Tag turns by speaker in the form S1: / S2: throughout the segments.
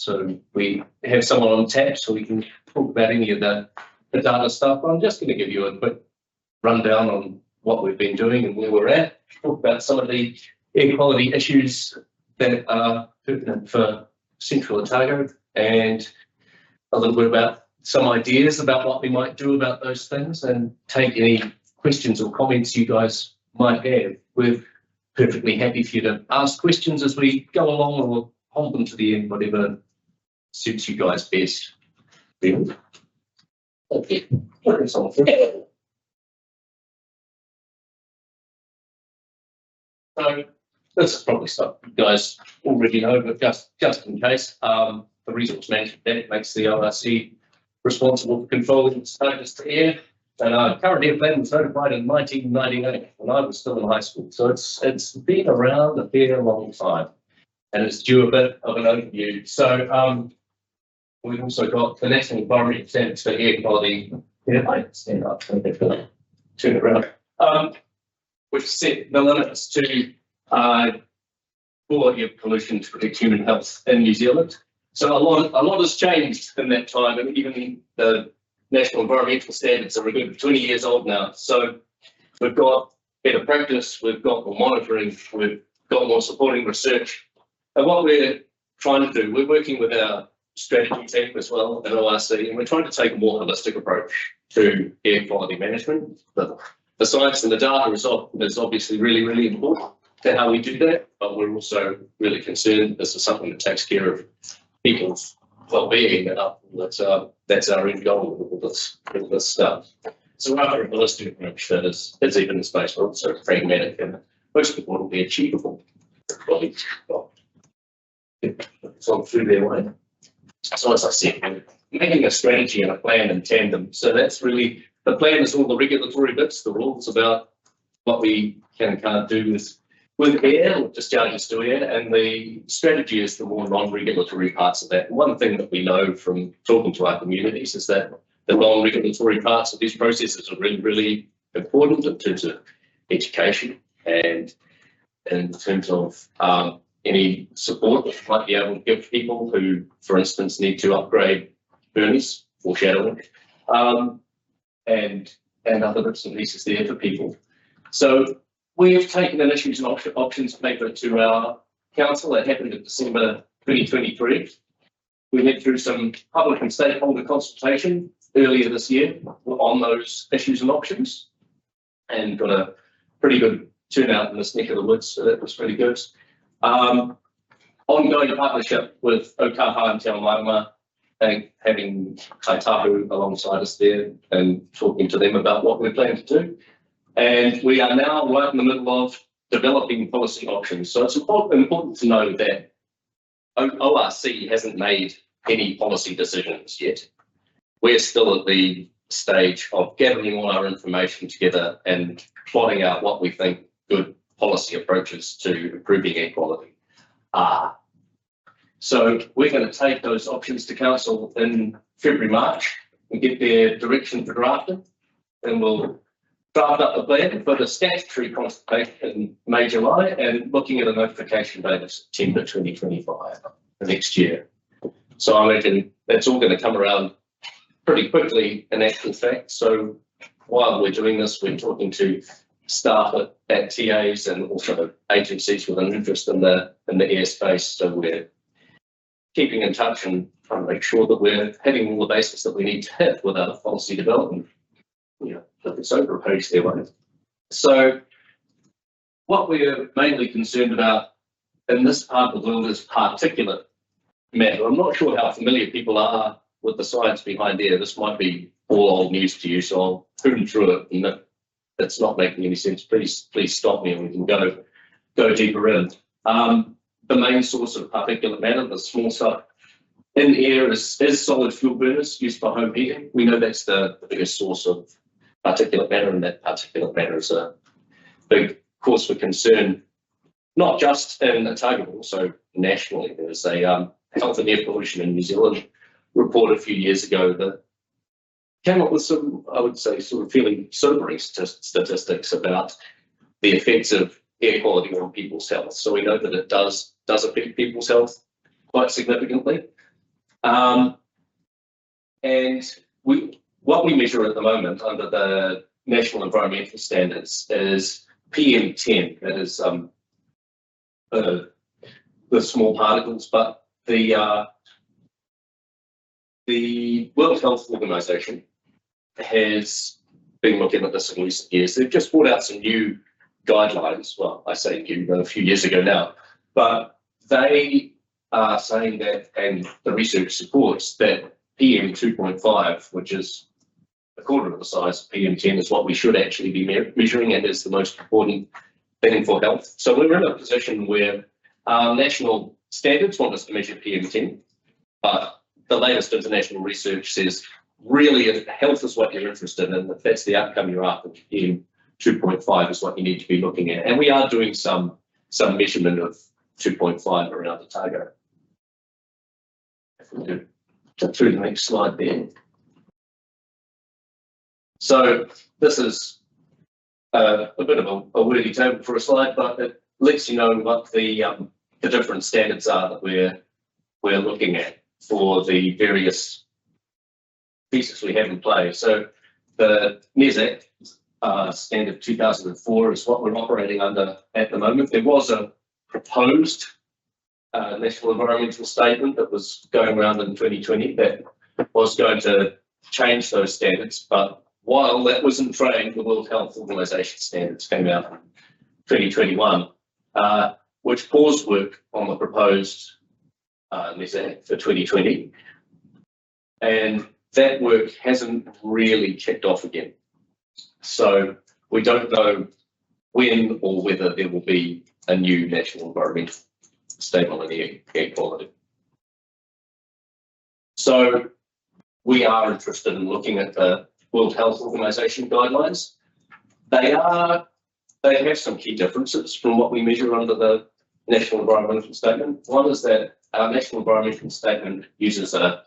S1: So we have someone on tap so we can talk about any of the data stuff. I'm just going to give you a quick rundown on what we've been doing and where we're at, talk about some of the air quality issues that are pertinent for Central Otago, and a little bit about some ideas about what we might do about those things, and take any questions or comments you guys might have. We're perfectly happy for you to ask questions as we go along, or we'll hold them to the end, whatever suits you guys best. Okay. So this is probably stuff you guys already know, but just in case, the resource management that makes the ORC responsible for controlling status to air. And our current air plan was notified in 1998 when I was still in high school. So it's been around a fair long time, and it's due a bit of an overview. So we've also got the National Environmental Standards for Air Quality. Yeah, I stand up, turn it around. Which set the limits to quality of pollution to protect human health in New Zealand. So a lot has changed in that time, and even the National Environmental Standards are a good 20 years old now. So we've got better practice, we've got more monitoring, we've got more supporting research. And what we're trying to do, we're working with our strategy team as well at ORC, and we're trying to take a more holistic approach to air quality management. The science and the data is obviously really, really important to how we do that, but we're also really concerned this is something that takes care of people's well-being, and that's our end goal with all this stuff. So after a holistic approach that is evidence-based, but also pragmatic, and most importantly achievable. So through their way. So as I said, we're making a strategy and a plan in tandem. So that's really, the plan is all the regulatory bits, the rules about what we can and can't do with air, or discharges to air, and the strategy is the more non-regulatory parts of that. And one thing that we know from talking to our communities is that the non-regulatory parts of these processes are really, really important in terms of education and in terms of any support that you might be able to give people who, for instance, need to upgrade burners, foreshadowing, and other bits and pieces there for people. So we've taken an issues and options paper to our council that happened in December 2023. We went through some public and stakeholder consultation earlier this year on those issues and options, and got a pretty good turnout in this neck of the woods, so that was really good. Ongoing partnership with Okaha and Te Awamarama, and having Kaitahu alongside us there and talking to them about what we're planning to do. And we are now right in the middle of developing policy options. So it's important to know that ORC hasn't made any policy decisions yet. We're still at the stage of gathering all our information together and plotting out what we think good policy approaches to improving air quality are. So we're going to take those options to council in February, March, and get their direction for drafting, and we'll draft up the plan for the statutory consultation in May, July, and looking at a notification date of September 2025, the next year. So I imagine that's all going to come around pretty quickly in actual fact. So while we're doing this, we're talking to staff at TAs and also agencies with an interest in the airspace. So we're keeping in touch and trying to make sure that we're hitting all the bases that we need to hit with our policy development. Yeah, it's over a page there, right? So what we're mainly concerned about in this part of the world is particulate matter. I'm not sure how familiar people are with the science behind air. This might be all old news to you, so I'll prune through it. And if it's not making any sense, please stop me and we can go deeper in. The main source of particulate matter, the small stuff in air, is solid fuel burners used for home heating. We know that's the biggest source of particulate matter, and that particulate matter is a big cause for concern, not just in Otago, but also nationally. There's a health and air pollution in New Zealand report a few years ago that came up with some, I would say, sort of fairly sobering statistics about the effects of air quality on people's health. So we know that it does affect people's health quite significantly. And what we measure at the moment under the National Environmental Standards is PM10. That is the small particles, but the World Health Organization has been looking at this in recent years. They've just brought out some new guidelines. Well, I say new, a few years ago now, but they are saying that, and the research supports that PM 2.5, which is a quarter of the size of PM 10, is what we should actually be measuring and is the most important thing for health. So we're in a position where our national standards want us to measure PM 10, but the latest international research says really health is what you're interested in. If that's the outcome you're after, PM 2.5 is what you need to be looking at. And we are doing some measurement of 2.5 around the target. If we do through the next slide there. So this is a bit of a wordy table for a slide, but it lets you know what the different standards are that we're looking at for the various pieces we have in play. So the NESAC standard 2004 is what we're operating under at the moment. There was a proposed National Environmental Statement that was going around in 2020 that was going to change those standards, but while that was in train, the World Health Organization standards came out in 2021, which paused work on the proposed NESAC for 2020, and that work hasn't really kicked off again. So we don't know when or whether there will be a new National Environmental Statement on air quality. So we are interested in looking at the World Health Organization guidelines. They have some key differences from what we measure under the National Environmental Statement. One is that our National Environmental Statement uses a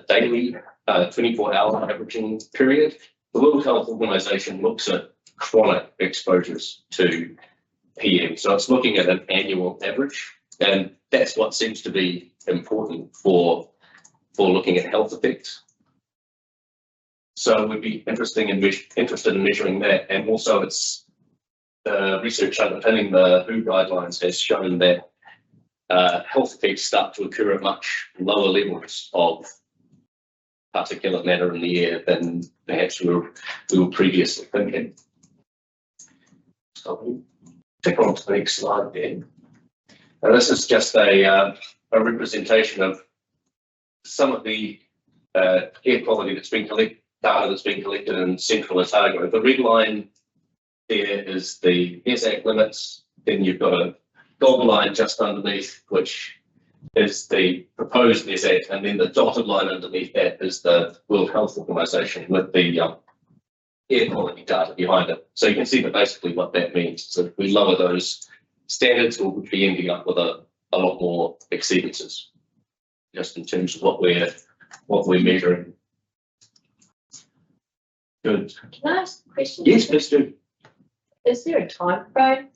S1: daily 24-hour averaging period. The World Health Organization looks at chronic exposures to PM, so it's looking at an annual average, and that's what seems to be important for looking at health effects. So we'd be interested in measuring that, and also it's the research underpinning the WHO guidelines has shown that health effects start to occur at much lower levels of particulate matter in the air than perhaps we were previously thinking. So click on to the next slide there. Now this is just a representation of some of the air quality that's been collected, data that's been collected in Central Otago. The red line there is the NESAC limits. Then you've got a gold line just underneath, which is the proposed NESAC, and then the dotted line underneath that is the World Health Organization with the air quality data behind it. So you can see that basically what that means. So if we lower those standards, we'll be ending up with a lot more exceedances, just in terms of what we're measuring. Good.
S2: Can I ask a question?
S1: Yes, please do.
S2: Is there a time frame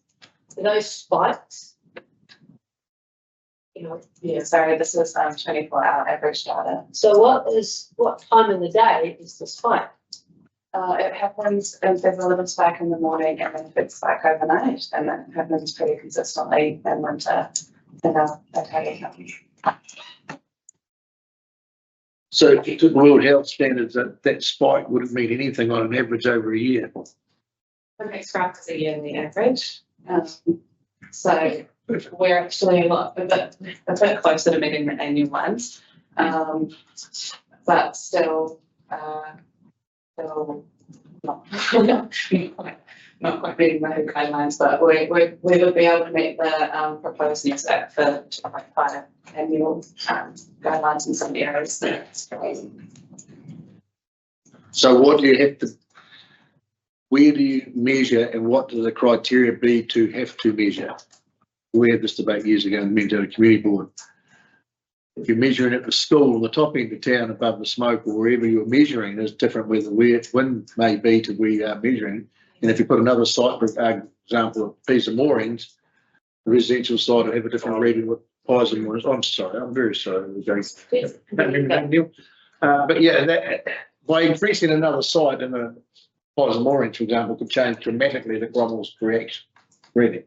S2: for those spikes? You know,
S3: Yeah, sorry, this is 24-hour average data.
S2: so what time in the day is the spike?
S3: It happens if there's a little spike in the morning and then a big spike overnight, and that happens pretty consistently in winter in our Otago County.
S4: So to the World Health Standards, that spike wouldn't mean anything on an average over a year.
S3: The next graph is a yearly average. So we're actually a bit closer to meeting the annual ones, but still not quite meeting the WHO guidelines, but we would be able to meet the proposed NESAC for 2.5 annual guidelines in some areas.
S4: So what do you have to, where do you measure, and what do the criteria be to have to measure? We had this debate years ago in the Mental Community Board. If you're measuring at the school on the top end of town above the smoke, or wherever you're measuring, is different where the wind may be to where you are measuring. And if you put another site, for example, a piece of moorings, the residential site will have a different reading pies and wines. I'm sorry, I'm very sorry. We're going.
S2: Yes.
S4: But yeah, that, by increasing another site in a pies and wines, for example, could change dramatically the Cromwell's reaction. Really.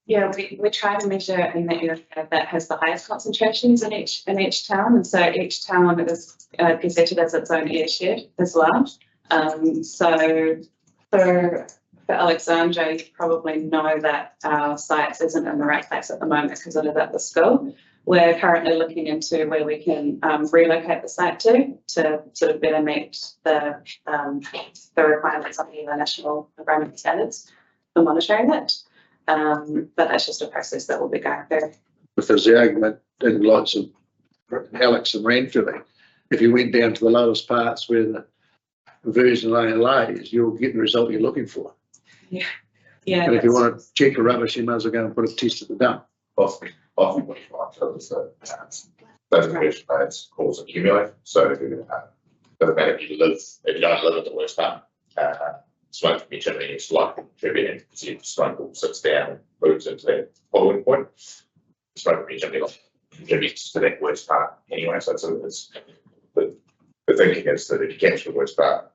S3: Yeah, we try to measure in the area that has the highest concentrations in each town, and so each town is gazetted as its own airshed as well. So for Alexandra, you probably know that our site isn't in the right place at the moment because it is at the school. We're currently looking into where we can relocate the site to sort of better meet the requirements of the national environmental standards for monitoring it. But that's just a process that we'll be going through.
S4: If there's the argument in lots of Alex and Ranfilly, if you went down to the lowest parts where the version line lays, you'll get the result you're looking for.
S3: Yeah.
S4: And if you want to check the rubbish, you might as well go and put a test at the dump.
S5: Often what you find is that those version loads cause accumulate. So doesn't matter if you don't live at the worst part, smoke from your chimney is likely contributing because your smoke all sits down and moves into that boiling point. Smoke from your chimney contributes to that worst part anyway. So it's the thinking is that if you capture the worst part,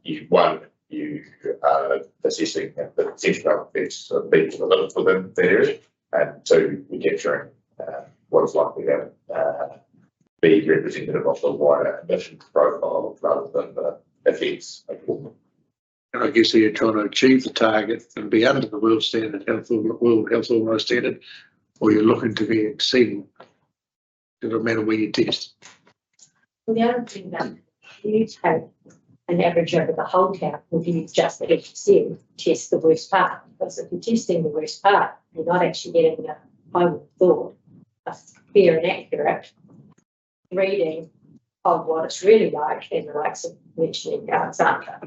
S5: you are assessing the potential effects of people that live within that area, and two, you're capturing what is likely to be representative of the wider emission profile rather than the effects.
S4: And I guess you're trying to achieve the target and be under the World Health Organization standard, or you're looking to be exceeding. It doesn't matter where you test.
S2: Well, the other thing that you take an average over the whole town, if you just, as you said, test the worst part. Because if you're testing the worst part, you're not actually getting I would have thought, a fair and accurate reading of what it's really like in the likes of mentioning Alexandra.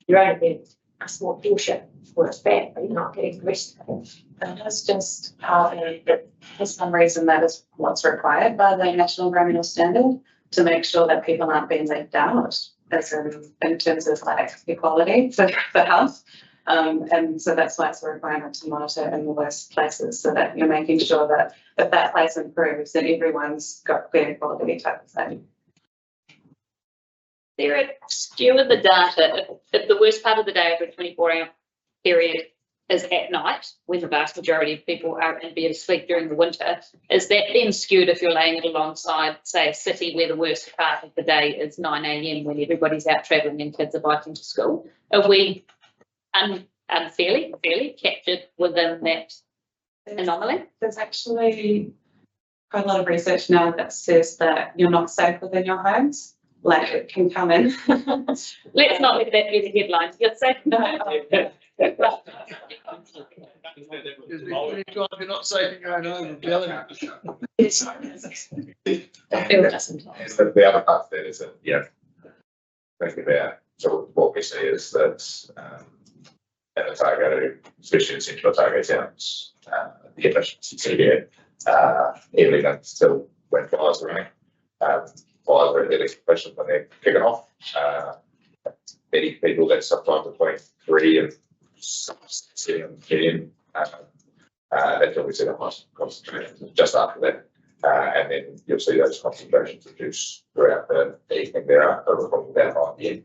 S2: You're only getting a small portion where it's bad, but you're not getting the rest of it.
S3: And that's just partly, for some reason, that is what's required by the National Environmental Standard to make sure that people aren't being left out, as in terms of like equality for health. And so that's why it's a requirement to monitor in the worst places, so that you're making sure that if that place improves, then everyone's got good quality type of thing.
S6: There are skew in the data. If the worst part of the day of a 24-hour period is at night, when the vast majority of people are in bed asleep during the winter, is that then skewed if you're laying it alongside, say, a city where the worst part of the day is 9 a.m. when everybody's out travelling and kids are biking to school? Are we unfairly captured within that anomaly?
S3: There's actually quite a lot of research now that says that you're not safe within your homes. Like it can come in.
S6: Let's not let that be the headline. You're safe.
S3: No.
S4: You're not safe in your own home, I'm telling you.
S5: The other part of that is that, think about, so what we see is that in Otago, especially in central Otago towns, the emissions you see here, heavily linked still when fires are running. Fires are really efficient when they're kicking off. Many people get sometimes between 3 and 7 p.m. That's when we see the highest concentrations just after that. And then you'll see those concentrations reduce throughout the evening thereafter, about 9 p.m.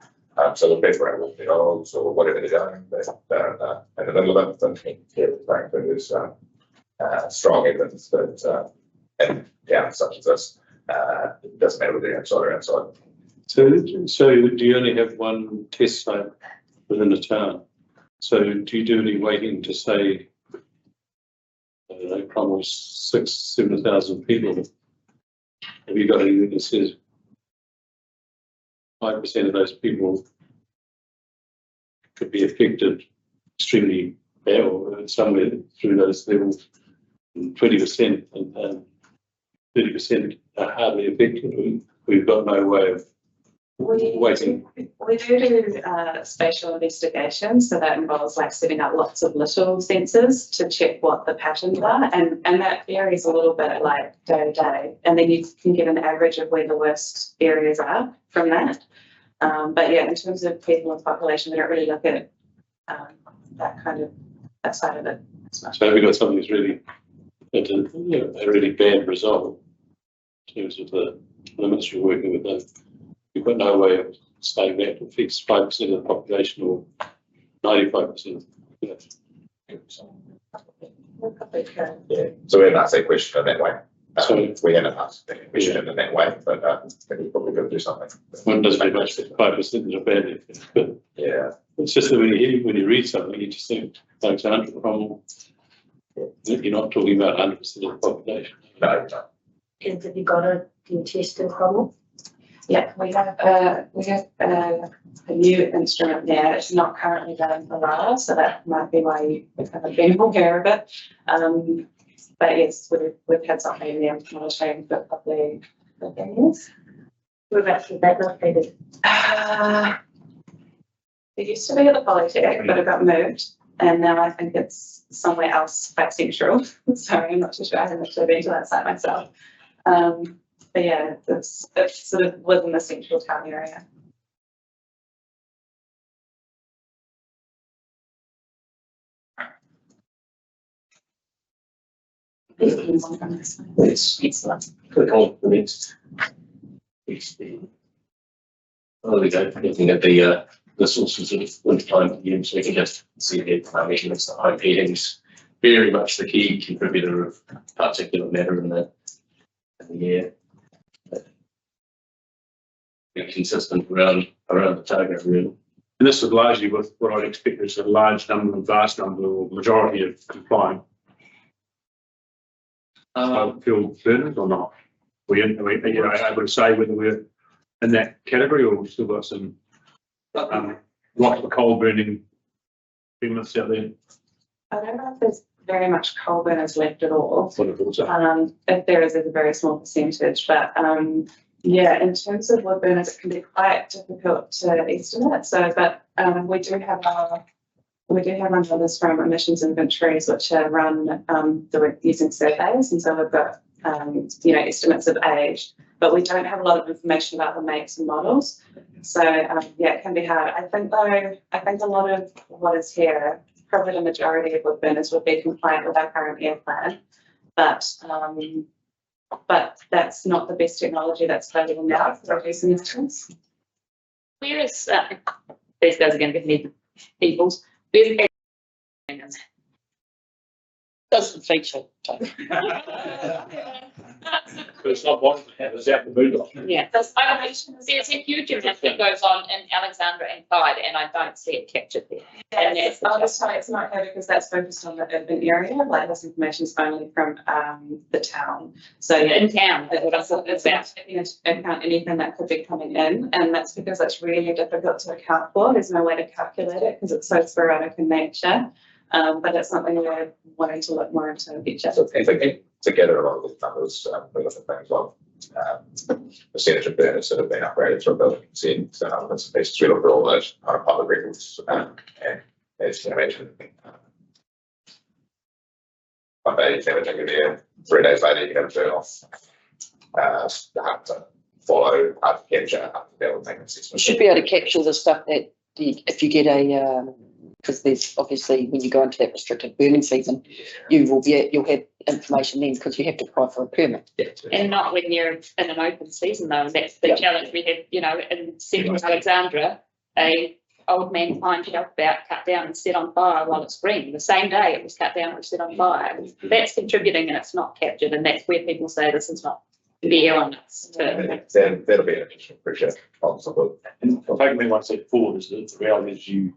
S5: So the people are walking their dogs or whatever they're doing, they're in the middle of it. And there's strong evidence that in towns such as this, it doesn't matter whether they're outside or outside.
S7: So do you only have one test site within the town? So do you do any weighting to say, I don't know, Cromwell's 6,000-7,000 people? Have you got anything that says 5% of those people could be affected extremely bad or somewhere through those levels, 20% and 30% are hardly affected? We've got no way of waiting.
S3: We do spatial investigations, so that involves like setting up lots of little sensors to check what the patterns are, and that varies a little bit like day to day, and then you can get an average of where the worst areas are from that. But yeah, in terms of people and population, we don't really look at that side of it as much.
S7: So have you got something that's really It's a really bad result in terms of the limits you're working with. Them. You've got no way of saying that it affects 5% of the population or 95%.
S5: Yeah, so we haven't asked that question in that way. We haven't asked that question in that way, but I think we're probably going to do something.
S7: One doesn't have much 5% is a bad effect, but
S5: Yeah.
S7: it's just that when you read something, you just think, Alexandra, Cromwell, you're not talking about 100% of the population.
S5: No, no.
S2: And have you got a new test in Cromwell?
S3: Yeah, we have a new instrument there. It's not currently running for LAR, so that might be why you haven't been aware of it. But yes, we've had something there monitoring for probably 15 years.
S2: Whereabouts is that located?
S3: It used to be at the Polytech, but it got moved, and now I think it's somewhere else quite central. Sorry, I'm not too sure. I haven't actually been to that site myself. But yeah, it's sort of within the central town area.
S1: Let's click on the next. Oh, we go, looking at the sources of wintertime PM, so we can just see the measurements, the high heatings, very much the key contributor of particulate matter in the air. Be consistent around the target really.
S8: And this is largely with what I'd expect is a large number, a vast number, or majority of complying fuel burners or not. Are we able to say whether we're in that category or we've still got some lots of coal burning units out there?
S3: I don't know if there's very much coal burners left at all.
S8: What it also.
S3: If there is, it's a very small percentage, but yeah, in terms of wood burners, it can be quite difficult to estimate. So, but we do have our numbers from emissions inventories, which are run using surveys, and so we've got estimates of age, but we don't have a lot of information about the makes and models. So yeah, it can be hard. I think a lot of what is here, probably the majority of wood burners would be compliant with our current air plan, but that's not the best technology that's available now for reducing emissions.
S6: Where is, these guys are going to give me equals. Where's
S9: Doesn't feature.
S8: But it's not one that has out the moon.
S6: yeah, there's a huge amount that goes on in Alexandra and Clyde, and I don't see it captured there. And that's the
S3: This time it's not here because that's focused on the urban area. Like this information is only from the town. So yeah,
S6: in town, is what I'm talking
S3: it's
S6: about.
S3: not taking into account anything that could be coming in, and that's because it's really difficult to account for. There's no way to calculate it because it's so sporadic in nature. But it's something we're wanting to look more into in the future.
S5: So I think together a lot of these numbers, we look at things like percentage of burners that have been upgraded to a building consent, bits and pieces. We look at all those on a public records, and as you can imagine, one day you can take a there, 3 days later you have to turn off. Hard to follow, hard to capture, hard to be able to make an assessment.
S9: You should be able to capture the stuff that if you get a because there's obviously when you go into that restricted burning season, you'll have information then because you have to apply for a permit.
S5: Yeah.
S6: And not when you're in an open season though, and that's the challenge we have, in central Alexandra, a old man pine shelf about cut down and set on fire while it's green. The same day it was cut down and set on fire. That's contributing and it's not captured, and that's where people say this is not fair on us.
S5: Then that'll be an additional pressure on some of
S8: And taking me one step forward is that the reality is you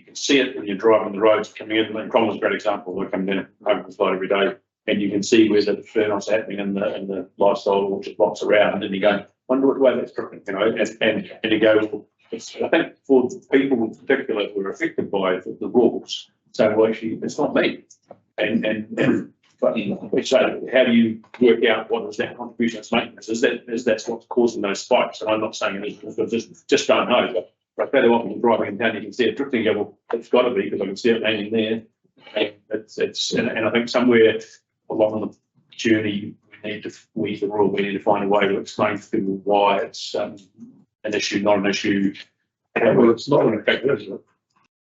S8: can see it when you're driving the roads coming in. And Cromwell's a great example. We're coming down over the flight every day, and you can see where the burn-off's happening in the lifestyle orchard blocks around, and you go, wonder what way that's dripping, and you go, well, I think for the people in particular who are affected by the rules, so well, actually it's not me, but so how do you work out what is that contribution to maintenance? Is that's what's causing those spikes? And I'm not saying it is, just don't know, but better often you're driving in town, you can see it drifting, you go, well, it's got to be because I can see it landing there. And I think somewhere along the journey, we need to find a way to explain to people why it's an issue, not an issue. Well, it's not an effect, is it?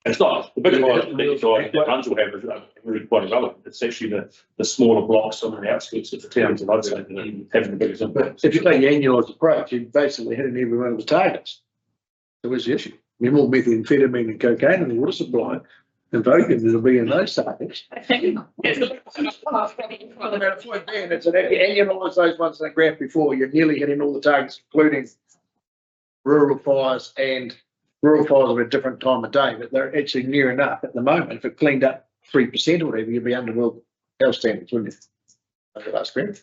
S8: It's not, the bigger fires, the bigger fires that runs will have are really quite irrelevant. It's actually the smaller blocks on the outskirts of the towns that I'd say that are having the biggest impact.
S4: If you take the annualised approach, you're basically hitting every one of the targets. So where's the issue? I mean, more methamphetamine and cocaine in the water supply and voting that'll be in those targets.
S6: I think it's
S4: The point being, it's an annualise those ones in the graph before, you're nearly hitting all the targets, including rural fires and rural fires of a different time of day, but they're actually near enough at the moment. If it cleaned up 3% or whatever, you'd be under world health standards, wouldn't you? Over last spring.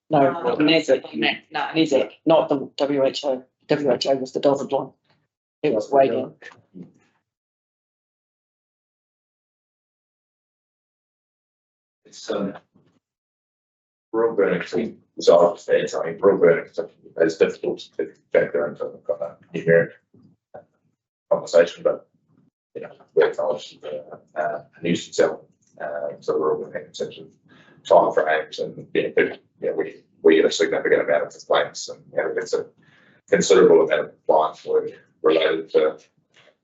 S9: No, NASDAQ,
S6: no.
S9: NASDAQ, not the WHO. WHO was the dotted line. It was way down.
S5: It's, rural burning, so I understand, I mean, rural burning is difficult to factor into kind of numeric conversation, but, you know, we acknowledge the nuisance element, so rural burning in terms of time frames and, you know, we get a significant amount of complaints and, you know, it's a considerable amount of compliance work related to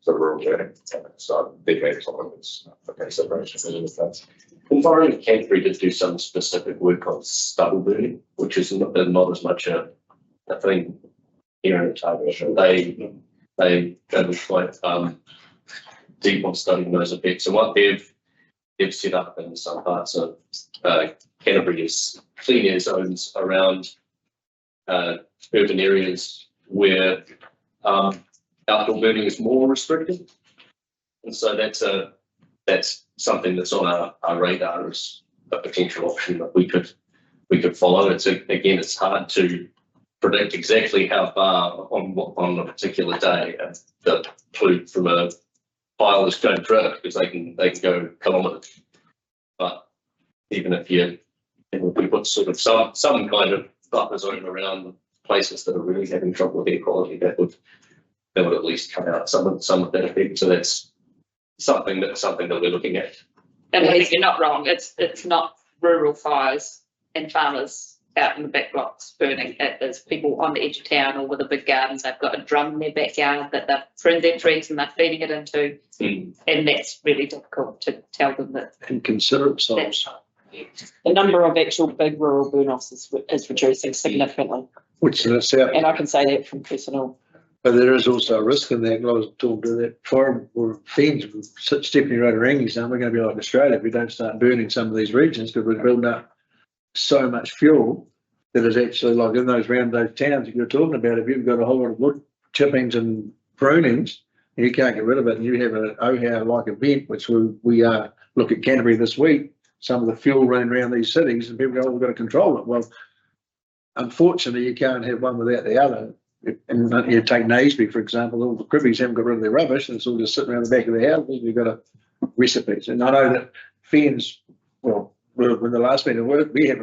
S5: rural burning. So definitely something that's for consideration in this case.
S1: Environment Canterbury did do some specific work on stubble burning, which is not as much a thing here in Otago. They go quite deep on studying those effects, and what they've set up in some parts of Canterbury is clean air zones around urban areas where outdoor burning is more restricted, and so that's something that's on our radar as a potential option that we could follow. It's hard to predict exactly how far on a particular day the plume from a fire is going through, because they can go kilometres. But even if we put sort of some kind of buffer zone around places that are really having trouble with air quality, that would at least cut out some of that effect. So that's something that we're looking at.
S6: And I think you're not wrong. It's not rural fires and farmers out in the back blocks burning. It is people on the edge of town or with a big garden. They've got a drum in their backyard that they've pruned their trees and they're feeding it into. And that's really difficult to tell them that.
S4: And consider it size,
S9: The number of actual big rural burn-offs is reducing significantly.
S4: which in itself.
S9: And I can say that from personal.
S4: But there is also a risk in that. I was talking to that forum or friends with Stephanie Roderangi saying we're going to be like Australia if we don't start burning some of these regions, because we're building up so much fuel that is actually like in those towns that you're talking about. If you've got a whole lot of wood chippings and prunings and you can't get rid of it, and you have an OHA-like event, which we look at Canterbury this week, some of the fuel running around these cities, and people go, oh, we've got to control it. Well, unfortunately, you can't have one without the other. And you take Naseby, for example, all the Cribbies haven't got rid of their rubbish and it's all just sitting around the back of their houses. You've got a recipes. And I know that Fens, well, when the last meeting we had,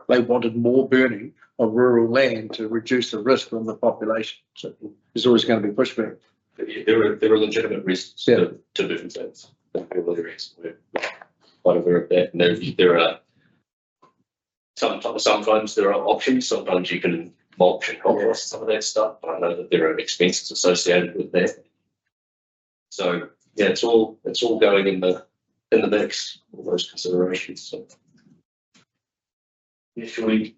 S4: they wanted more burning of rural land to reduce the risk on the population. So there's always going to be pushback.
S1: There are legitimate risks to burn zones. We're quite aware of that. And there are sometimes there are options. Sometimes you can mulch and compost some of that stuff. I know that there are expenses associated with that. So yeah, it's all going in the mix, all those considerations. So yeah, shall we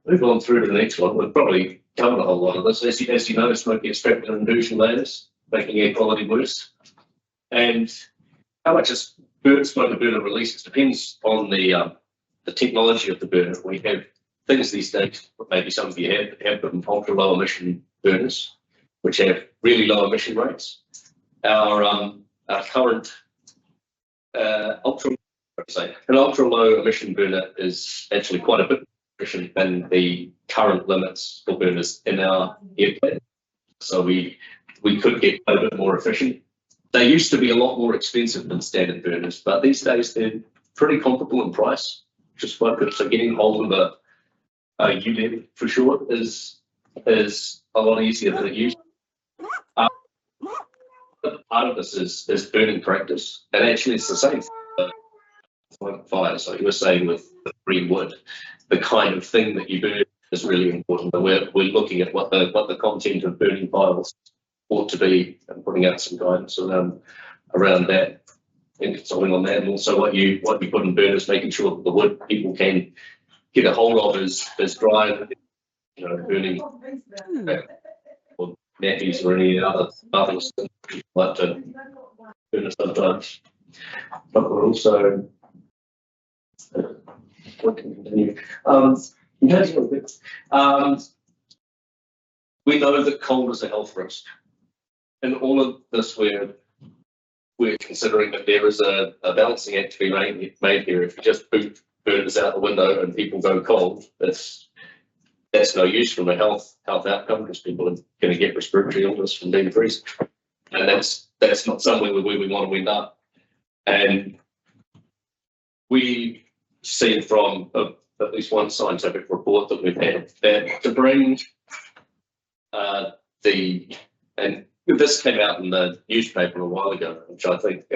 S1: move on through to the next one? We've probably covered a whole lot of this. As you know, smoking extracted and induction layers, making air quality worse. And how much is smoker burner releases depends on the technology of the burner. We have things these days, maybe some of you have them, ultra low emission burners, which have really low emission rates. Our current ultra low emission burner is actually quite a bit more efficient than the current limits for burners in our airplane. So we could get quite a bit more efficient. They used to be a lot more expensive than standard burners, but these days they're pretty comparable in price, which is quite good. So getting hold of a ULED for sure is a lot easier than it used. Part of this is burning practice, and actually it's the same fire. So you were saying with the green wood, the kind of thing that you burn is really important. But we're looking at what the content of burning piles ought to be and putting out some guidance around around that and consulting on that, and also what you put in burners, making sure that the wood people can get a hold of is dry, you know, burning or nappies or any other things like to burn sometimes. But we're also what can we continue? We know that cold is a health risk. In all of this, we're considering that there is a balancing act to be made here. If you just boot burners out the window and people go cold, that's no use from a health outcome, because people are going to get respiratory illness from being freezing, and that's not somewhere where we want to end up. And we see from at least one scientific report that we've had that to bring and this came out in the newspaper a while ago, which I think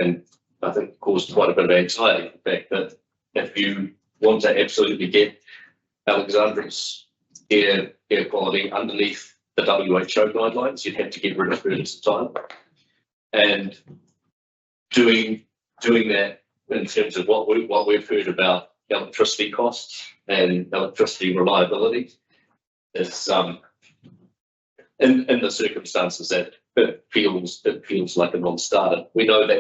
S1: caused quite a bit of anxiety. The fact that if you want to absolutely get Alexandria's air quality underneath the WHO guidelines, you'd have to get rid of burners at time. And doing that in terms of what we've heard about electricity costs and electricity reliability is in the circumstances that it feels like a non-starter. We know that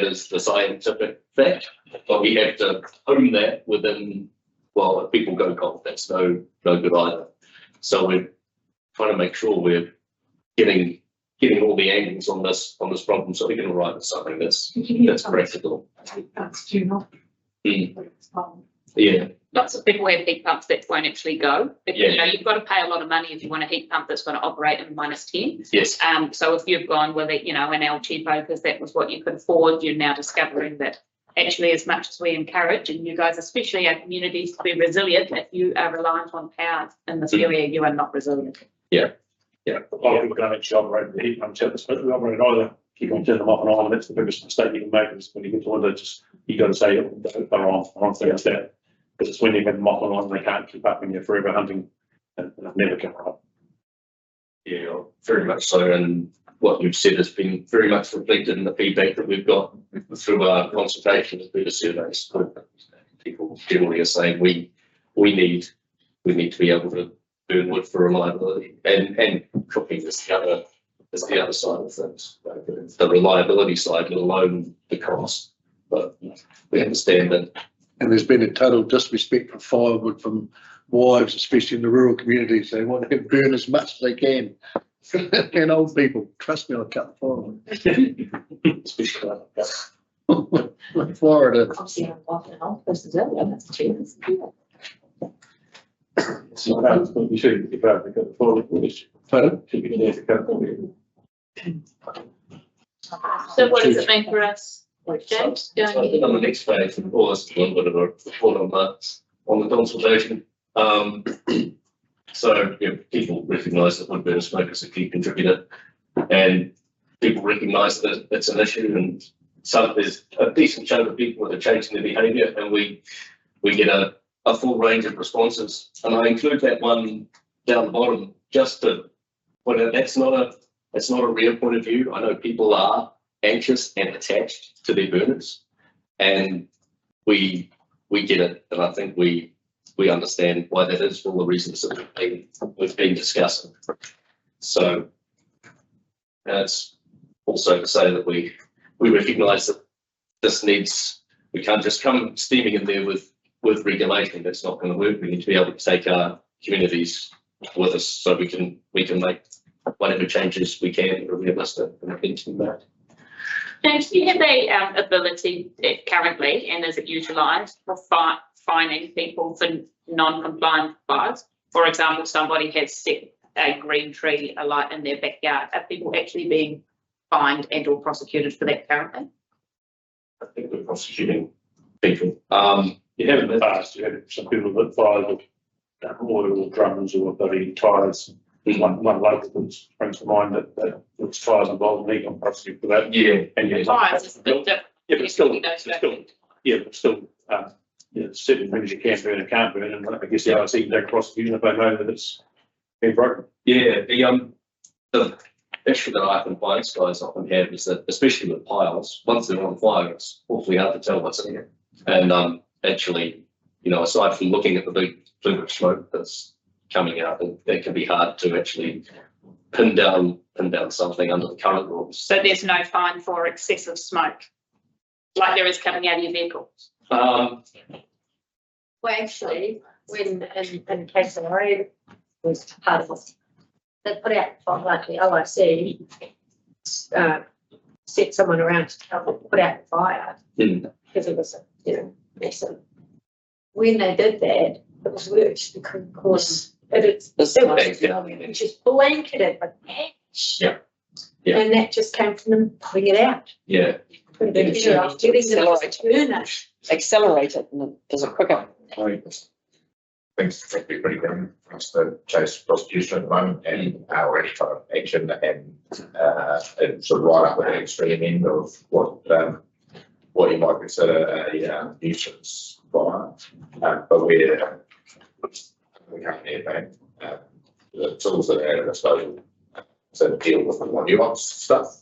S1: is the scientific fact, but we have to hone that within, well, if people go cold, that's no good either. So we're trying to make sure we're getting all the angles on this problem, so we can arrive at something that's practical.
S2: That's too much.
S1: Yeah.
S6: Lots of people have heat pumps that won't actually go. You know, you've got to pay a lot of money if you want a heat pump that's going to operate in -10.
S1: Yes.
S6: So if you've gone with it, you know, an El Cheapo because that was what you could afford, you're now discovering that actually, as much as we encourage, and you guys, especially our communities, to be resilient, if you are reliant on power in this area, you are not resilient.
S8: A lot of people don't actually operate the heat pumps, but we operate either. Keep on turning them off and on, and that's the biggest mistake you can make is when you get to window, you got to say they're on things that, because it's when you have them off and on, they can't keep up and you're forever hunting and it'll never come up.
S1: Yeah, very much so. And what you've said has been very much reflected in the feedback that we've got through our consultations, through the surveys. People generally are saying we need to be able to burn wood for reliability, and cooking is the other side of things. The reliability side, let alone the cost. But we understand that.
S4: And there's been a total disrespect for firewood from wives, especially in the rural communities. They want to burn as much as they can. And old people, trust me, I'll cut the firewood.
S8: Especially
S4: Like Florida.
S2: Obviously, I'm walking off versus earlier, that's true.
S8: you shouldn't get back because the fall
S4: Pardon?
S8: should be there to come.
S6: So what does it mean for us, James?
S1: So I think on the next page, or this is a little bit of a report on the consultation. So people recognise that wood burner smoke is a key contributor, and people recognise that it's an issue, and there's a decent chunk of people that are changing their behaviour, and we get a full range of responses. And I include that one down the bottom just to point out that's not a real point of view. I know people are anxious and attached to their burners, and we get it, and I think we understand why that is for all the reasons that we've been discussing. So it's also to say that we recognise that we can't just come steaming in there with regulation. That's not going to work. We need to be able to take our communities with us, so we can make whatever changes we can that are realistic and things like that.
S6: James, do you have a ability currently, and is it utilised for fining people for non-compliant fires? For example, somebody has set a green tree alight in their backyard. Are people actually being fined and or prosecuted for that currently?
S1: I think we're prosecuting people.
S8: You have in the past, you had some people that fired with oil or drums or bloody tyres. One local that springs to mind that was tyres involved, and he got prosecuted for that.
S1: Yeah,
S8: And
S6: Fires is a bit different.
S8: yeah, but still, certain things you can burn and can't burn, and I guess the IC can take prosecution if they know that it's been broken.
S1: Yeah, issue that our compliance guys often have is that, especially with piles, once they're on fire, it's awfully hard to tell what's in there. And actually, you know, aside from looking at the big plume of smoke that's coming out, it can be hard to actually pin down something under the current rules.
S6: So there's no fine for excessive smoke, like there is coming out of your vehicle.
S1: Um,
S2: Well, actually, when in Castle was part of it, they put out, like the OIC, set someone around to help them put out the fire. Because it was, you know, massive. When they did that, it was worse because, of course, it was just blanketed with ash.
S1: Yeah. Yeah.
S2: And that just came from them putting it out.
S1: yeah,
S2: Getting them to burn it.
S9: Accelerate it and it does it quicker.
S5: Things seem to be pretty good for us to chase prosecution at the moment and our any kind of action and sort of right up at the extreme end of what you might consider a nuisance fire. But we currently have the tools that are at our disposal to deal with the more nuanced stuff.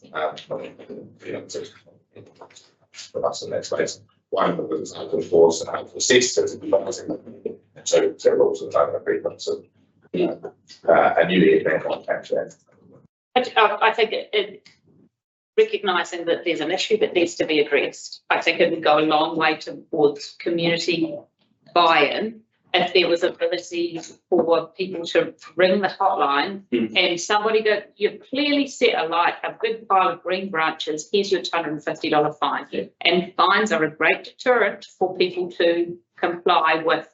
S5: For us in that space. One was to enforce and how to assess as and so several rules of time agreements and a new air contact that.
S6: I think it recognising that there's an issue that needs to be addressed. I think it would go a long way towards community buy-in if there was ability for people to ring the hotline and somebody go, you've clearly set alight a big pile of green branches, here's your $250 fine.
S1: Yeah. And
S6: fines are a great deterrent for people to comply with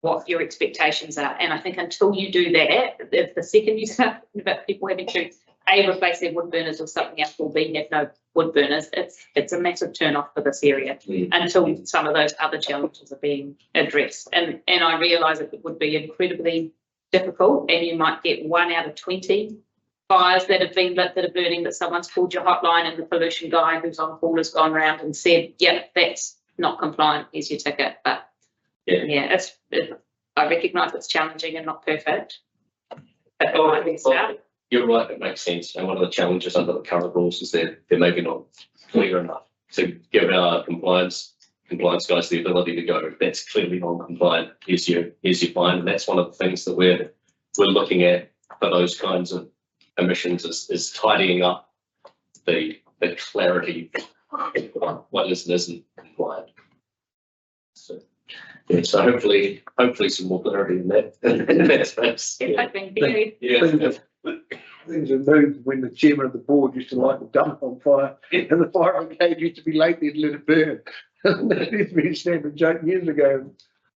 S6: what your expectations are. And I think until you do that, if the second you start thinking about people having to A, replace their wood burners or something else, or B, have no wood burners, it's a massive turn off for this area until some of those other challenges are being addressed. And I realise it would be incredibly difficult, and you might get 1 out of 20 fires that have been lit that are burning that someone's called your hotline and the pollution guy who's on call has gone around and said, yeah, that's not compliant, here's your ticket. But yeah, I recognise it's challenging and not perfect. But it might be started.
S1: you're right, it makes sense. And one of the challenges under the current rules is that they're maybe not clear enough to give our compliance guys the ability to go, that's clearly non-compliant, here's your fine. And that's one of the things that we're looking at for those kinds of emissions is tidying up the clarity of what is and isn't compliant. So, yeah, so hopefully some more clarity in that space.
S6: I've been very
S4: Things have moved when the chairman of the board used to like to dump on fire and the fire brigade used to be late there to let it burn. That used to be a standard joke years ago.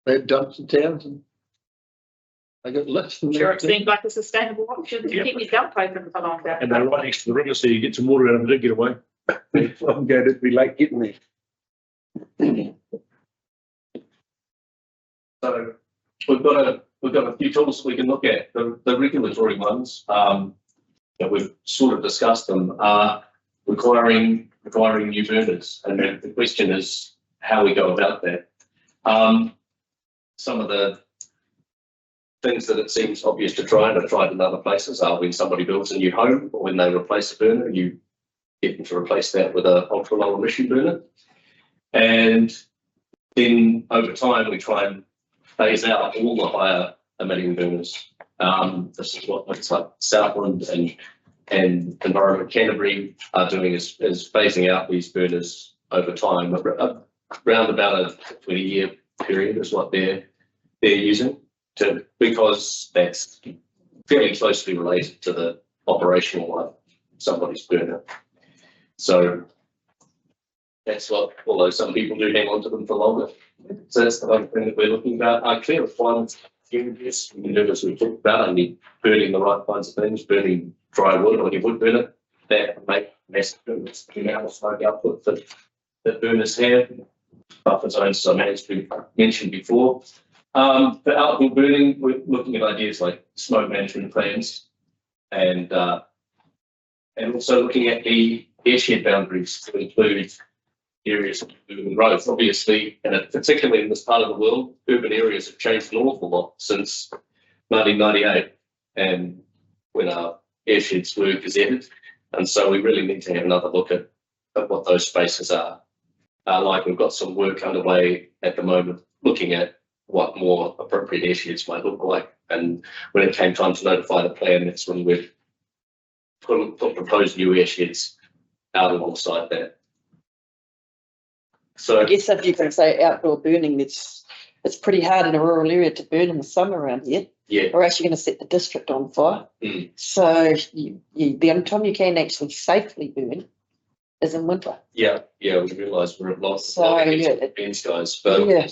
S4: They had dumps in towns and they got lit.
S6: sure it seemed like a sustainable option to keep your dump open for longer.
S8: And they're right next to the river, so you get some water out of it, get away.
S4: I'm going to be late getting there.
S1: So we've got a few tools we can look at. The regulatory ones that we've sort of discussed them are requiring new burners, and then the question is how we go about that. Some of the things that it seems obvious to try and have tried in other places are when somebody builds a new home or when they replace a burner, you get them to replace that with an ultra low emission burner, and then over time we try and phase out all the higher emitting burners. This is what looks like Southland and Environment Canterbury are doing is phasing out these burners over time. Around about a 20-year period is what they're using because that's fairly closely related to the operational life of somebody's burner. So that's what, although some people do hang on to them for longer. So that's the other thing that we're looking at. Clear requirements, yes, we can do as we talked about, only burning the right kinds of things, burning dry wood or you would burn it, that make massive difference. The amount of smoke output that burners have, buffer zones, as I mentioned before. For outdoor burning, we're looking at ideas like smoke management plans and also looking at the airshed boundaries to include areas of urban growth. Obviously, and particularly in this part of the world, urban areas have changed an awful lot since 1998, and when our airsheds were gazetted. And so we really need to have another look at what those spaces are. Like we've got some work underway at the moment, looking at what more appropriate airsheds might look like. And when it came time to notify the plan, that's when we've put proposed new airsheds out alongside that. So
S9: I guess if you can say outdoor burning, it's pretty hard in a rural area to burn in the summer around here.
S1: yeah,
S9: Or else you're going to set the district on fire.
S1: Mm.
S9: So the only time you can actually safely burn is in winter.
S1: yeah, we realise we're at lots
S9: So,
S1: of
S9: yeah.
S1: fence guys, but
S9: Yeah,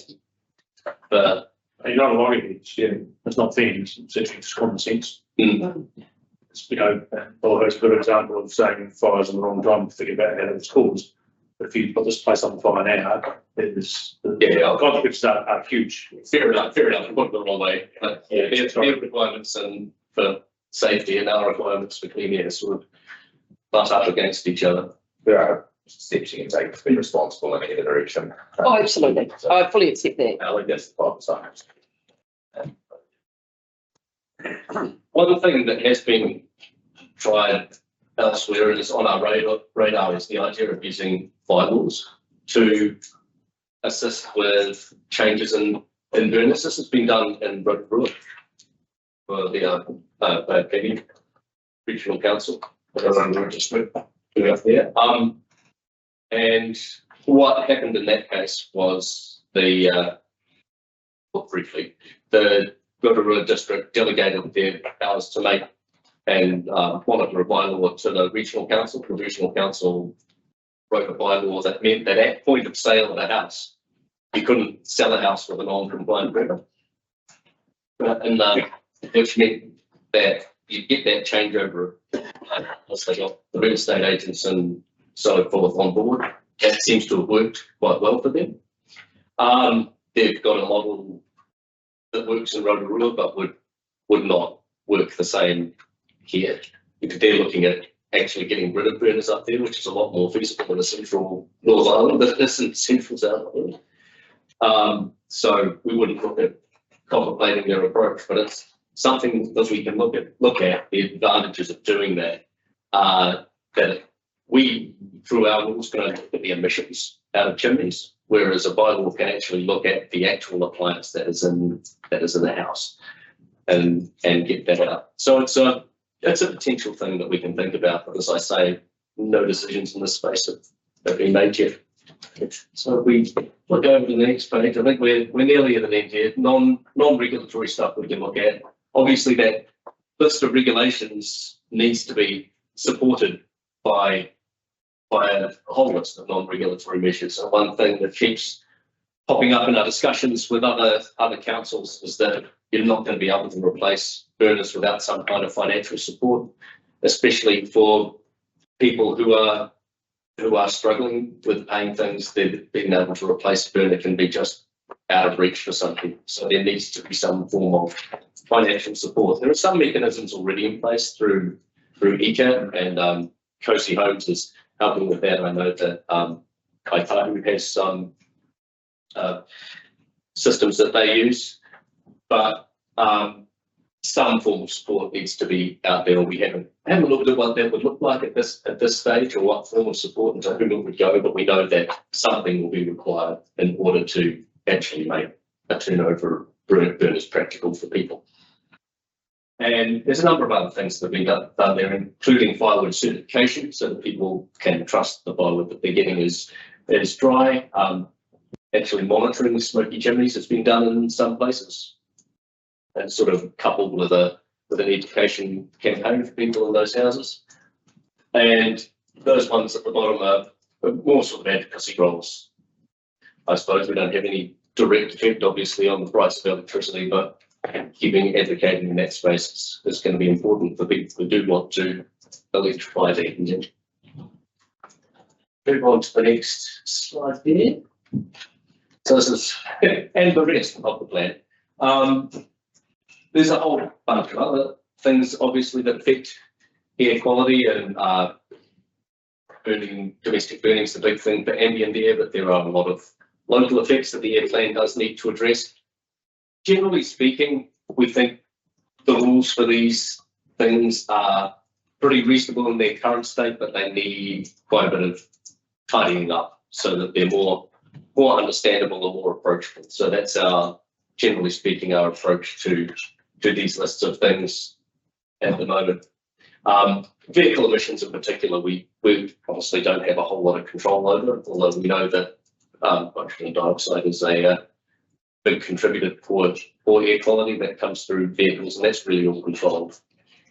S8: And you're not a lot of it, yeah, it's not things, it's actually just common sense. It's, you know, although it's a good example of saying fires in the wrong time to think about how it's caused. But if you put this place on fire now, the consequences are huge.
S1: fair enough, put it the wrong way. But
S8: Yeah,
S1: their requirements and for safety and our requirements for clean air sort of butt up against each other.
S5: There are steps you can take to be responsible in either direction.
S9: oh, absolutely. I fully accept that.
S5: I think that's the part of science.
S1: One thing that has been tried elsewhere and is on our radar is the idea of using bylaws to assist with changes in burners. This has been done in Rotorua for the Penny Regional Council, district up there. And what happened in that case was the Rotorua district delegated their powers to make and monitor a bylaw to the regional council. The regional council wrote a bylaw that meant that at point of sale of a house, you couldn't sell a house with a non-compliant burner. Which meant that you get that changeover as they got the real estate agents and so forth on board. That seems to have worked quite well for them. They've got a model that works in Rotorua but would not work the same here. They're looking at actually getting rid of burners up there, which is a lot more feasible than a central North Island, but it isn't central South Island. So we wouldn't look at contemplating their approach, but it's something that we can look at the advantages of doing that. That we, through our rules, can only look at the emissions out of chimneys, whereas a bylaw can actually look at the actual appliance that is in the house and get that out. So it's a potential thing that we can think about, but as I say, no decisions in this space have been made yet. So if we look over to the next page, I think we're nearly at an end here. Non-regulatory stuff we can look at. Obviously, that list of regulations needs to be supported by a whole list of non-regulatory measures. So one thing that keeps popping up in our discussions with other councils is that you're not going to be able to replace burners without some kind of financial support, especially for people who are struggling with paying things. They're being able to replace a burner can be just out of reach for some people. So there needs to be some form of financial support. There are some mechanisms already in place through ECA, and Cozy Homes is helping with that. I know that Kaitahu has some systems that they use, but some form of support needs to be out there. We haven't looked at what that would look like at this stage, or what form of support and to whom it would go, but we know that something will be required in order to actually make a turnover burners practical for people. And there's a number of other things that have been done there, including firewood certification, so that people can trust the firewood that they're getting is dry. Actually monitoring smoky chimneys has been done in some places, and sort of coupled with an education campaign for people in those houses. And those ones at the bottom are more sort of advocacy roles. I suppose we don't have any direct effect, obviously, on the price of electricity, but advocating in that space is going to be important for people who do want to electrify their engine. Move on to the next slide here. So this is, and the rest of the plan. There's a whole bunch of other things, obviously, that affect air quality, and domestic burning is the big thing for ambient air, but there are a lot of local effects that the air plan does need to address. Generally speaking, we think the rules for these things are pretty reasonable in their current state, but they need quite a bit of tidying up so that they're more understandable and more approachable. So that's generally speaking, our approach to these lists of things at the moment. Vehicle emissions in particular, we obviously don't have a whole lot of control over, although we know that nitrogen dioxide is a big contributor for air quality that comes through vehicles, and that's really all controlled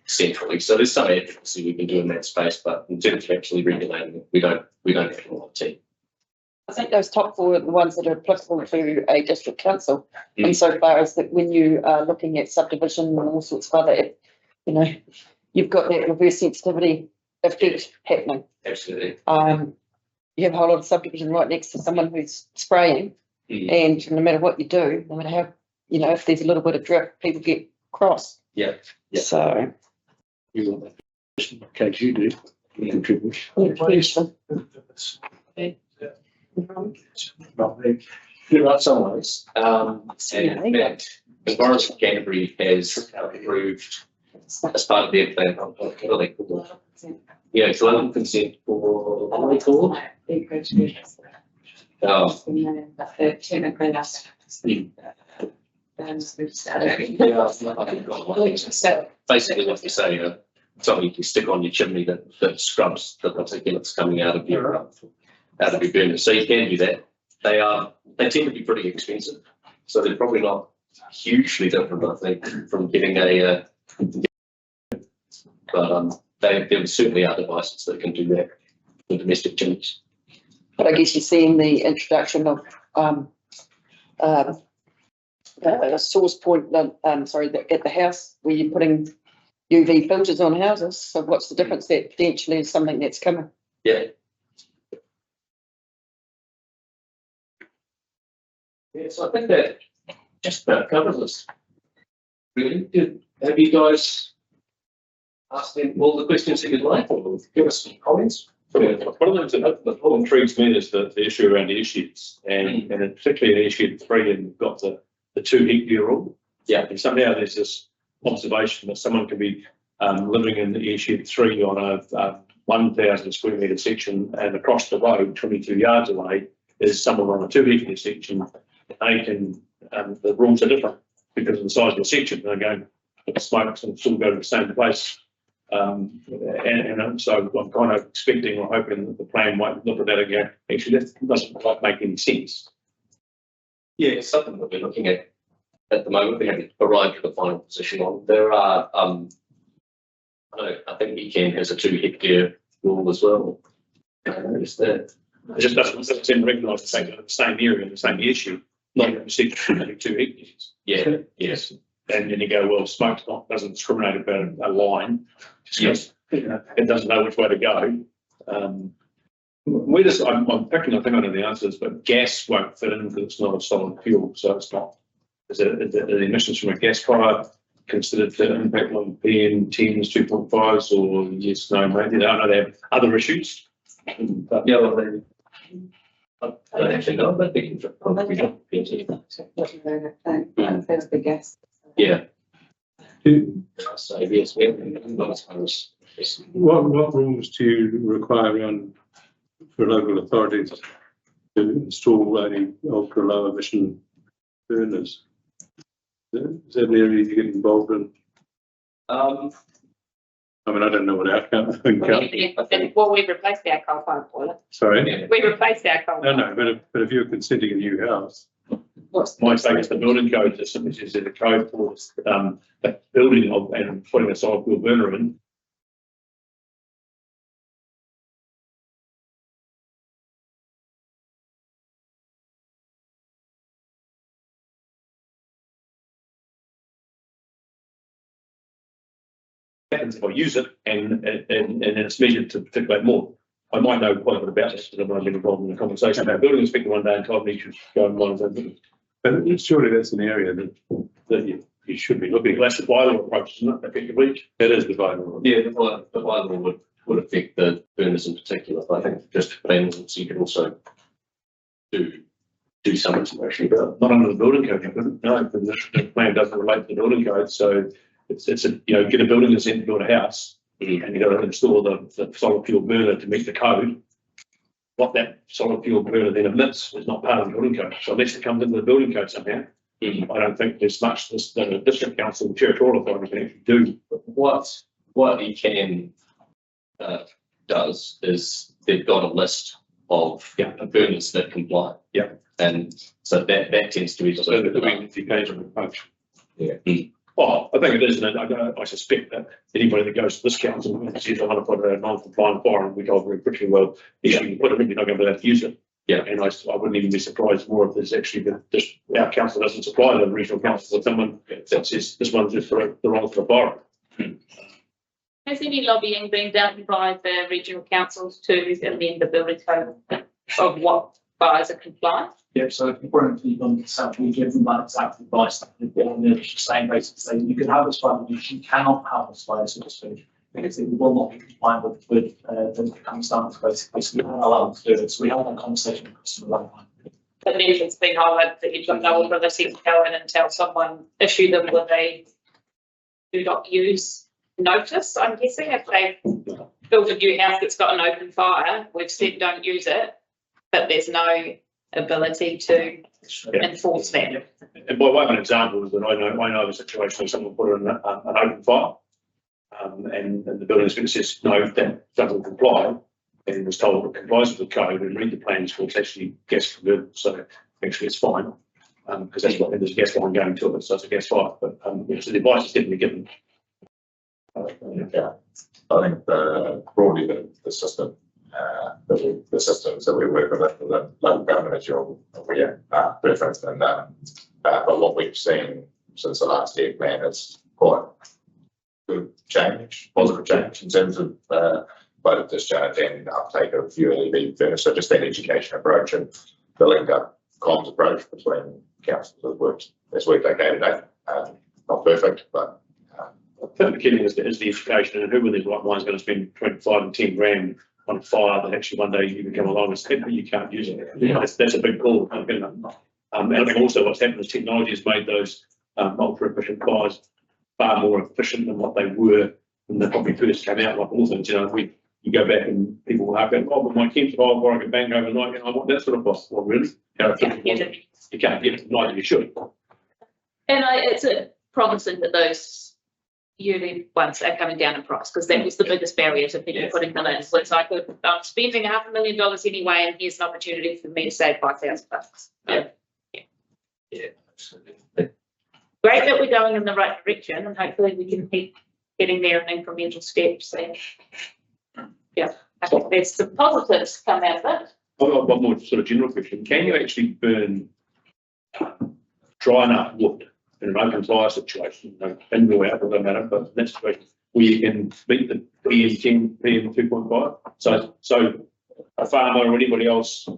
S1: centrally. So there's some advocacy we can do in that space, but in terms of actually regulating it, we don't have a lot of team.
S9: I think those top four are the ones that are applicable to a district council, insofar as that when you are looking at subdivision and all sorts of other, you know, you've got that reverse sensitivity effect happening.
S1: Absolutely.
S9: You have a whole lot of subdivision right next to someone who's spraying, and no matter what you do, no matter how, you know, if there's a little bit of drip, people get cross.
S1: Yeah. Yeah.
S9: So.
S4: You want that in case you do. Contribute.
S1: There are some ways, and in fact, Environment Canterbury has approved as part of their plan, what are they called? Yeah, global consent for, what are they called? Basically, what you say, something you can stick on your chimney that scrubs the particulates coming out of your burner. So you can do that. They tend to be pretty expensive, so they're probably not hugely different, I think, from getting a. But there certainly are devices that can do that for domestic chimneys.
S9: But I guess you're seeing the introduction of a source point, at the house where you're putting UV filters on houses. So what's the difference? That potentially is something that's coming.
S1: Yeah. Yeah, so I think that just about covers us. Really? Have you guys asked them all the questions that you'd like, or give us some comments?
S8: One of the things that intrigues me is the issue around airsheds, and particularly in airshed 3, and you've got the 2 hectare rule.
S1: Yeah.
S8: And somehow there's this observation that someone can be living in the airshed 3 on a 1,000 square metre section, and across the road, 22 yards away, is someone on a 2 hectare section. They can, the rules are different because of the size of the section. They're going, it smokes and still go to the same place. And so I'm kind of expecting or hoping that the plan might look at that and go, actually, that doesn't quite make any sense.
S1: Yeah, it's something that we're looking at the moment. We haven't arrived at the final position on. There are, I think ECAN has a 2 hectare rule as well. Is that?
S8: It just doesn't seem to recognise the same area and the same issue, not a section only 2 hectares.
S1: Yeah, yes.
S8: And then you go, well, smoke's doesn't discriminate about a line. Just it doesn't know which way to go. I'm picking, I think I know the answers, but gas won't fit in because it's not a solid fuel, so it's not. Is the emissions from a gas fire considered to impact on PM10s, 2.5s, or yes, no, maybe? I know they have other issues. But
S1: yeah, well, I don't actually know, but they can probably
S3: Gas.
S1: Yeah. So yes, we have.
S7: What rules do you require around for local authorities to install any ultra low emission burners? Is that an area you get involved in? I mean, I don't know what outcome.
S6: Well, we replaced our coal-fired boiler.
S7: Sorry?
S6: We replaced our coal.
S7: No, but if you're considering a new house.
S8: my take is the building code system, which is in the code for the building of and putting a solid fuel burner in. Happens if I use it and it's measured to particulate more. I might know quite a bit about this because I've been involved in a conversation about building inspector one day and told me you should go and monitor.
S7: But surely that's an area that
S8: You should be looking. That's the bylaw approach, isn't it, effectively?
S7: that is the bylaw.
S1: Yeah, the bylaw would affect the burners in particular. I think just plans, you can also do some information about.
S8: Not under the building code, you couldn't. No, the plan doesn't relate to the building code, so it's get a building consent to build a house. and you've got to install the solid fuel burner to meet the code. What that solid fuel burner then emits is not part of the building code. So unless it comes into the building code somehow, I don't think there's much that the district council and territorial authority can actually do.
S1: What you can does is they've got a list of burners that comply.
S8: Yeah.
S1: And so that tends to be just
S8: So the occasional approach.
S1: Yeah.
S8: Well, I think it is, and I suspect that anybody that goes to this council and says, I want to put a non-compliant fire, and we told very quickly, well, if you can put it in, you're not going to be able to use it.
S1: Yeah.
S8: And I wouldn't even be surprised more if there's actually just our council doesn't supply the regional council with someone that says this one's just for the wrong for the fire.
S6: Has any lobbying been done by the regional councils to amend the building code of what fires are compliant?
S10: Yeah, so if you're on the South, we give them that exact advice that they've been on the same basis, saying you can have this fire, but you cannot have this fire, so to speak, because it will not be compliant with the comes down to basically, so we don't allow them to do it. So we had that conversation with customers that time.
S6: But then it's been highlighted that you've got no ability to go in and tell someone, issue them with a do not use notice, I'm guessing, if they built a new house that's got an open fire, we've said don't use it, but there's no ability to enforce that.
S8: And by way of an example is that I know of a situation where someone put in an open fire, and the building inspector says, no, that doesn't comply, and was told it complies with the code, and read the plans, well, it's actually gas converted, so actually it's fine, because that's what, there's a gas line going to it, so it's a gas fire, but so the advice is definitely given.
S5: Yeah, I think broadly the system, the systems that we work with, the local government is perfect, and but what we've seen since the last year plan is quite good change, positive change in terms of both discharge and uptake of ULEV furnace. So just that education approach and the link up comms approach between councils has worked okay today. Not perfect, but
S8: I think the key thing is the education, and who are these right minds going to spend 25 and 10 grand on a fire that actually one day you can come along and say, you can't use it. That's a big call. And I think also what's happened is technology has made those ultra efficient fires far more efficient than what they were when they probably first came out. Like all things, you go back and people will have, oh, but my kids fire where I can bang overnight, and I want that sort of fire. Well, really? You can't get it, neither you should.
S6: And it's promising that those ULEV ones are coming down in price, because that was the biggest barrier to people putting them in. So it's like, I'm spending $500,000 anyway, and here's an opportunity for me to save $5,000.
S1: Yeah, absolutely.
S6: Great that we're going in the right direction, and hopefully we can keep getting there in incremental steps. And I think there's some positives come out of it.
S8: I've got one more sort of general question. Can you actually burn dry enough wood in an open fire situation, in or out, it doesn't matter, but in that situation where you can meet the PM10, PM2.5? So a farmer or anybody else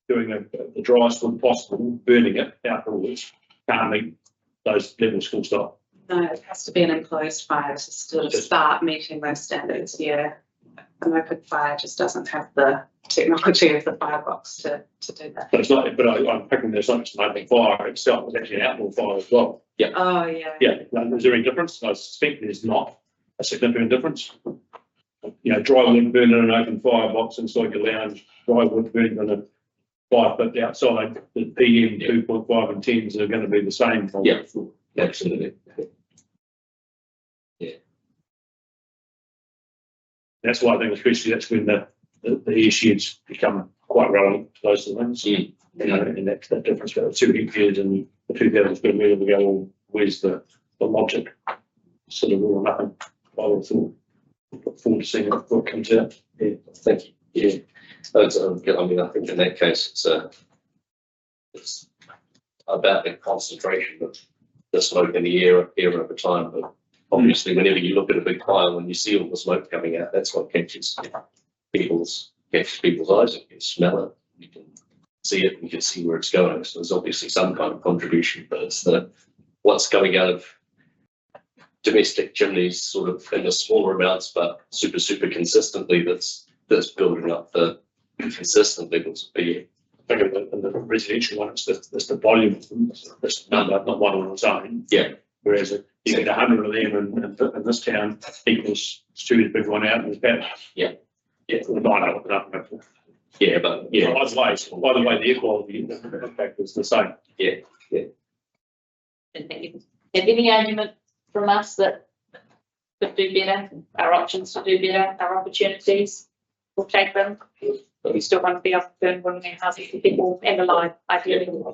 S8: doing the driest wood possible, burning it outdoors, can't meet those levels full stop.
S3: No, it has to be an enclosed fire to sort of start meeting those standards. Yeah, an open fire just doesn't have the technology of the firebox to do that.
S8: But it's not. But I'm picking there's not just an open fire itself. It's actually an outdoor fire as well. Yeah.
S3: Oh yeah.
S8: Yeah. Is there any difference? I suspect there's not a significant difference. Dry wood burning in an open firebox inside your lounge, dry wood burning in a fire pit outside. The PM 2.5 and 10s are going to be the same.
S1: Yeah. Absolutely. Yeah.
S8: That's why I think especially that's when the air sheds become quite relevant to those things. And that's the difference between the 2 hectares and the 2,000 square metres. We go, well, where's the logic? Sort of all or nothing. I would thought. Look forward to seeing what comes out.
S1: Yeah, thank you. Yeah. I think in that case it's about the concentration of the smoke in the air over time. But obviously, whenever you look at a big fire, when you see all the smoke coming out, that's what catches people's eyes. You can smell it, you can see it, you can see where it's going. So there's obviously some kind of contribution, but it's what's coming out of domestic chimneys, sort of in the smaller amounts, but super consistently. That's building up the consistent levels of PM.
S8: I think in the residential one, it's the volume, it's the number, not one on its own.
S1: Yeah.
S8: Whereas if you get 100 of them in this town equals students big one out, and it's about.
S1: Yeah.
S8: Nothing.
S1: Yeah, but yeah,
S8: By the way, the equality impact is the same.
S6: And thank you. Have any argument from us that could do better, our options to do better, our opportunities, we'll take them. But we still want to be able to burn one of our houses for people and alive, ideally.
S9: And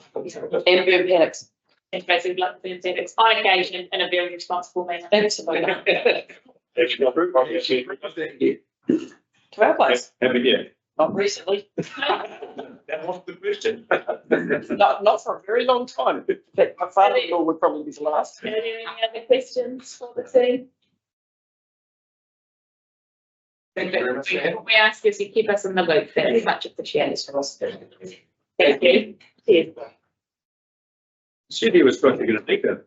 S9: burn paddocks.
S6: And basically like burn paddocks on occasion in a very responsible manner.
S9: Absolutely. To our place,
S8: Yeah.
S9: not recently,
S8: That wasn't the question.
S9: not for a very long time. But my father-in-law would probably be the last.
S6: Are there any other questions for the team? We ask is you keep us in the loop, very much appreciated. Thank you. Cheers.
S8: City was supposed to get a bigger.